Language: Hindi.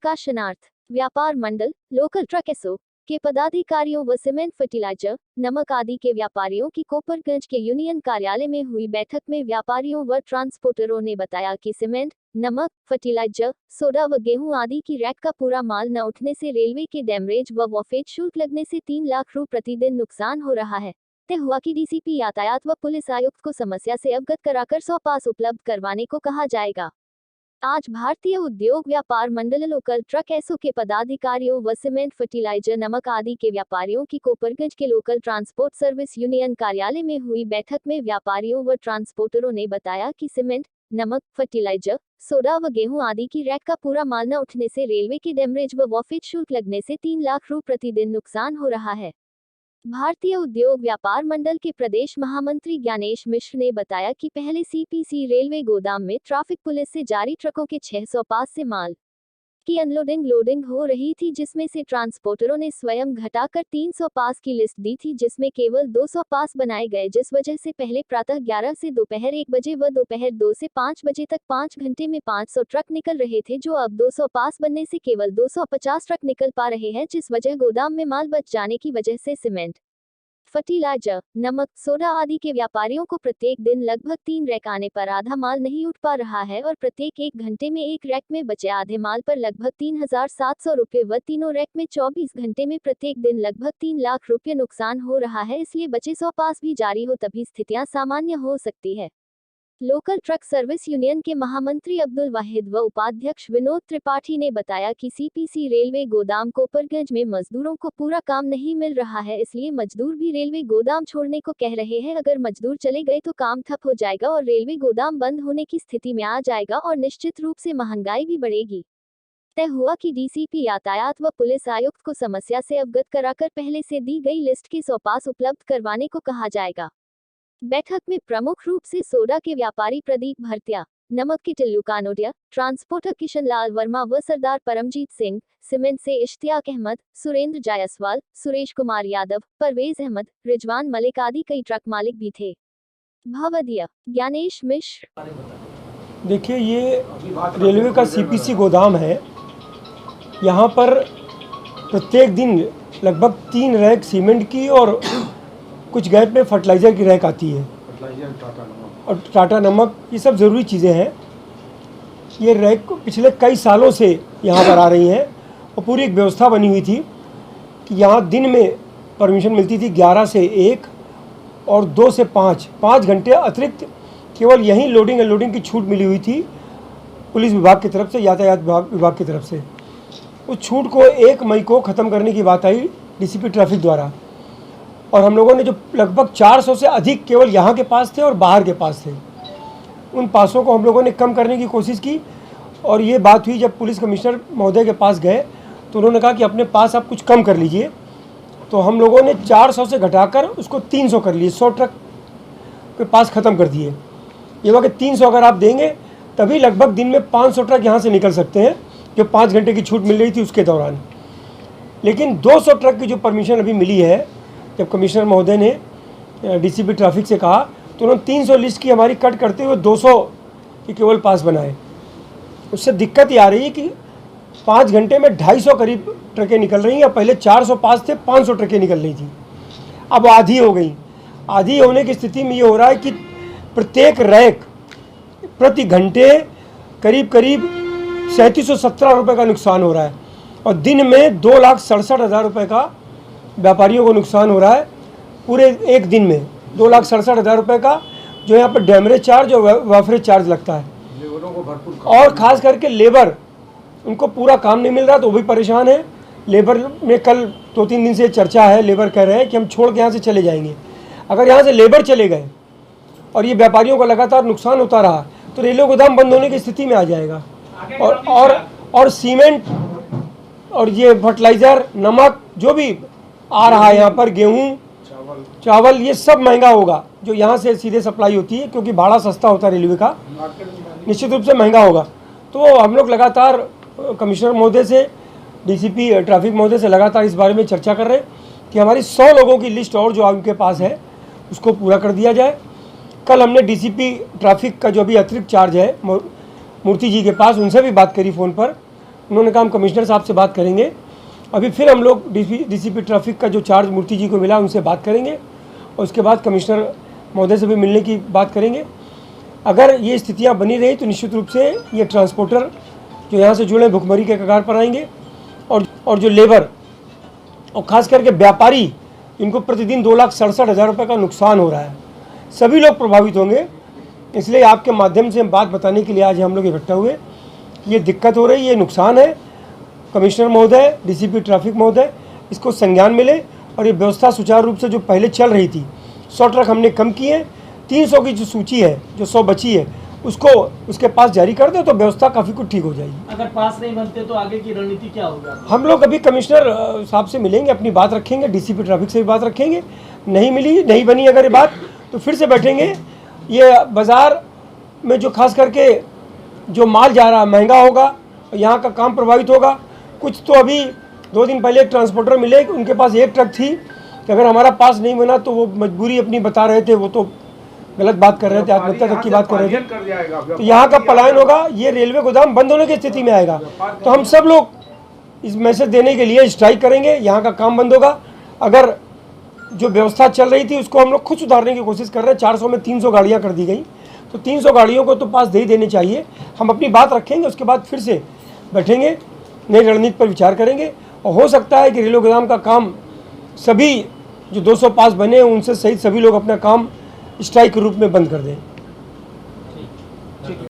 प्रकाशनार्थ व्यापार मंडल, लोकल ट्रक एसओ के पदाधिकारियों व सीमेंट, फर्टिलाइजर, नमक आदि के व्यापारियों की कोपरगंज के यूनियन कार्यालय में हुई बैठक में व्यापारियों व ट्रांसपोर्टरों ने बताया कि सीमेंट, नमक, फर्टिलाइजर, सोडा व गेहूं आदि की रैक का पूरा माल न उठने से रेलवे के डैमरेज व वॉफेज शुल्क लगने से 3 लाख रु प्रतिदिन नुकसान हो रहा है। तय हुआ कि डीसीपी यातायात व पुलिस आयुक्त को समस्या से अवगत कराकर 100 पास उपलब्ध करवाने को कहा जाएगा। आज भारतीय उद्योग व्यापार मंडल, लोकल ट्रक एसओ के पदाधिकारियों व सीमेंट, फर्टिलाइजर, नमक आदि के व्यापारियों की कोपरगंज के लोकल ट्रांसपोर्ट सर्विस यूनियन कार्यालय में हुई बैठक में व्यापारियों व ट्रांसपोर्टरों ने बताया कि सीमेंट, नमक, फर्टिलाइजर, सोडा व गेहूं आदि की रैक का पूरा माल न उठने से रेलवे के डैमरेज व वॉफेज शुल्क लगने से 3 लाख रु प्रतिदिन नुकसान हो रहा है। भारतीय उद्योग व्यापार मंडल के प्रदेश महामंत्री ज्ञानेश मिश्र ने बताया कि पहले सीपीसी रेलवे गोदाम में ट्रैफिक पुलिस से जारी ट्रकों के 600 पास से माल की अनलोडिंग लोडिंग हो रही थी, जिसमें से ट्रांसपोर्टरों ने स्वयं घटाकर 300 पास की लिस्ट दी थी, जिसमें केवल 200 पास बनाए गए, जिस वजह से पहले प्रातः 11 से दोपहर 1 बजे व दोपहर 2 से 5 बजे तक 5 घंटे में 500 ट्रक निकल रहे थे, जो अब 200 पास बनने से केवल 250 ट्रक निकल पा रहे हैं, जिस वजह गोदाम में माल बच जाने की वजह से सीमेंट, फर्टिलाइजर, नमक, सोडा आदि के व्यापारियों को प्रत्येक दिन लगभग 3 रैक आने पर आधा माल नहीं उठ पा रहा है और प्रत्येक 1 घंटे में एक रैक में बचे आधे माल पर लगभग 3700 रुपये व तीनों रैक में 24 घंटे में प्रत्येक दिन लगभग 3 लाख रुपये नुकसान हो रहा है। इसलिए बचे 100 पास भी जारी हो तभी स्थितियां सामान्य हो सकती है। लोकल ट्रक सर्विस यूनियन के महामंत्री अब्दुल वाहिद व उपाध्यक्ष विनोद त्रिपाठी ने बताया कि सीपीसी रेलवे गोदाम कोपरगंज में मजदूरों को पूरा काम नहीं मिल रहा है, इसलिए मजदूर भी रेलवे गोदाम छोड़ने को कह रहे हैं। अगर मजदूर चले गए तो काम ठप हो जाएगा और रेलवे गोदाम बंद होने की स्थिति में आ जाएगा और निश्चित रूप से महंगाई भी बढ़ेगी। तय हुआ कि डीसीपी यातायात व पुलिस आयुक्त को समस्या से अवगत कराकर पहले से दी गई लिस्ट के 100 पास उपलब्ध करवाने को कहा जाएगा। बैठक में प्रमुख रूप से सोडा के व्यापारी प्रदीप भरतिया, नमक के टिल्लू कानोडिया, ट्रांसपोर्टर किशन लाल वर्मा व सरदार परमजीत सिंह, सीमेंट से इश्तियाक अहमद, सुरेंद्र जायसवाल, सुरेश कुमार यादव, परवेज अहमद, रिजवान मलिक आदि कई ट्रक मालिक भी थे। भवदिया ज्ञानेश मिश्र। देखिए, ये रेलवे का सीपीसी गोदाम है। यहाँ पर प्रत्येक दिन लगभग 3 रैक सीमेंट की और कुछ गैप में फर्टिलाइज़र की रैक आती है और टाटा नमक, ये सब ज़रूरी चीज़ें हैं। ये रैक पिछले कई सालों से यहाँ पर आ रही हैं और पूरी एक व्यवस्था बनी हुई थी कि यहाँ दिन में परमिशन मिलती थी 11 से 1 और 2 से 5 घंटे अतिरिक्त केवल यहीं लोडिंग अनलोडिंग की छूट मिली हुई थी पुलिस विभाग की तरफ से, यातायात विभाग की तरफ से। उस छूट को 1 मई को ख़त्म करने की बात आई डीसीपी ट्रैफिक द्वारा और हम लोगों ने जो लगभग 400 से अधिक केवल यहाँ के पास थे और बाहर के पास थे, उन पासों को हम लोगों ने कम करने की कोशिश की। और ये बात हुई जब पुलिस कमिश्नर महोदय के पास गए तो उन्होंने कहा कि अपने पास आप कुछ कम कर लीजिए। तो हम लोगों ने 400 से घटाकर उसको 300 कर लिए, 100 ट्रक के पास ख़त्म कर दिए। ये हुआ कि 300 अगर आप देंगे तभी लगभग दिन में 500 ट्रक यहाँ से निकल सकते हैं, जो 5 घंटे की छूट मिल रही थी उसके दौरान। लेकिन 200 ट्रक की जो परमिशन अभी मिली है, जब कमिश्नर महोदय ने डीसीपी ट्रैफिक से कहा तो उन्होंने 300 लिस्ट की हमारी कट करते हुए 200 की केवल पास बनाए। उससे दिक्कत ये आ रही है कि 5 घंटे में 250 करीब ट्रकें निकल रही हैं। पहले 400 पास थे, 500 ट्रकें निकल रही थी, अब आधी हो गई। आधी होने की स्थिति में ये हो रहा है कि प्रत्येक रैक प्रति घंटे करीब 3717 रुपये का नुकसान हो रहा है और दिन में 2,67,000 रुपये का व्यापारियों को नुकसान हो रहा है। पूरे एक दिन में 2,67,000 रुपये का जो यहाँ पर डैमरेज चार्ज और वॉफरेज चार्ज लगता है। और ख़ास करके लेबर, उनको पूरा काम नहीं मिल रहा तो वो भी परेशान है। लेबर में कल 2-3 दिन से चर्चा है, लेबर कह रहे हैं कि हम छोड़ के यहाँ से चले जाएंगे। अगर यहाँ से लेबर चले गए और ये व्यापारियों को लगातार नुकसान होता रहा तो रेलवे गोदाम बंद होने की स्थिति में आ जाएगा। और सीमेंट और ये फर्टिलाइज़र, नमक जो भी आ रहा है यहाँ पर, गेहूँ, चावल, ये सब महंगा होगा जो यहाँ से सीधे सप्लाई होती है, क्योंकि भाड़ा सस्ता होता है रेलवे का, निश्चित रूप से महंगा होगा। तो हम लोग लगातार कमिश्नर महोदय से, डीसीपी ट्रैफिक महोदय से लगातार इस बारे में चर्चा कर रहे हैं कि हमारी 100 लोगों की लिस्ट और जो उनके पास है उसको पूरा कर दिया जाए। कल हमने डीसीपी ट्रैफिक का जो अभी अतिरिक्त चार्ज है मूर्ति जी के पास, उनसे भी बात करी फ़ोन पर। उन्होंने कहा हम कमिश्नर साहब से बात करेंगे। अभी फिर हम लोग डीसीपी ट्रैफिक का जो चार्ज मूर्ति जी को मिला उनसे बात करेंगे और उसके बाद कमिश्नर महोदय से भी मिलने की बात करेंगे। अगर ये स्थितियाँ बनी रही तो निश्चित रूप से ये ट्रांसपोर्टर जो यहाँ से जुड़े भुखमरी के कगार पर आएंगे और जो लेबर और ख़ास करके व्यापारी, इनको प्रतिदिन 2,67,000 रुपये का नुकसान हो रहा है, सभी लोग प्रभावित होंगे। इसलिए आपके माध्यम से हम बात बताने के लिए आज हम लोग इकट्ठा हुए। ये दिक्कत हो रही है, ये नुकसान है। कमिश्नर महोदय, डीसीपी ट्रैफिक महोदय, इसको संज्ञान मिले और ये व्यवस्था सुचारू रूप से जो पहले चल रही थी, 100 ट्रक हमने कम किए, 300 की जो सूची है, जो 100 बची है, उसको उसके पास जारी कर दो तो व्यवस्था काफ़ी कुछ ठीक हो जाएगी। अगर पास नहीं बनते तो आगे की रणनीति क्या होगा? हम लोग अभी कमिश्नर साहब से मिलेंगे, अपनी बात रखेंगे, डीसीपी ट्रैफिक से भी बात रखेंगे। नहीं बनी अगर ये बात तो फिर से बैठेंगे। ये बाज़ार में जो खास करके जो माल जा रहा है महंगा होगा, यहाँ का काम प्रभावित होगा। कुछ तो अभी 2 दिन पहले एक ट्रांसपोर्टर मिले, उनके पास एक ट्रक थी कि अगर हमारा पास नहीं बना तो वो मजबूरी अपनी बता रहे थे, वो तो गलत बात कर रहे थे, आत्महत्या तक की बात कर रहे थे। तो यहाँ का पलायन होगा, ये रेलवे गोदाम बंद होने की स्थिति में आएगा। तो हम सब लोग इस मैसेज देने के लिए स्ट्राइक करेंगे, यहाँ का काम बंद होगा। अगर जो व्यवस्था चल रही थी उसको हम लोग खुद सुधारने की कोशिश कर रहे हैं। 400 में 300 गाड़ियाँ कर दी गई, तो 300 गाड़ियों को तो पास दे ही देने चाहिए। हम अपनी बात रखेंगे, उसके बाद फिर से बैठेंगे, नई रणनीति पर विचार करेंगे और हो सकता है कि रेलवे गोदाम का काम सभी जो 200 पास बने उनसे सहित सभी लोग अपना काम स्ट्राइक के रूप में बंद कर दें।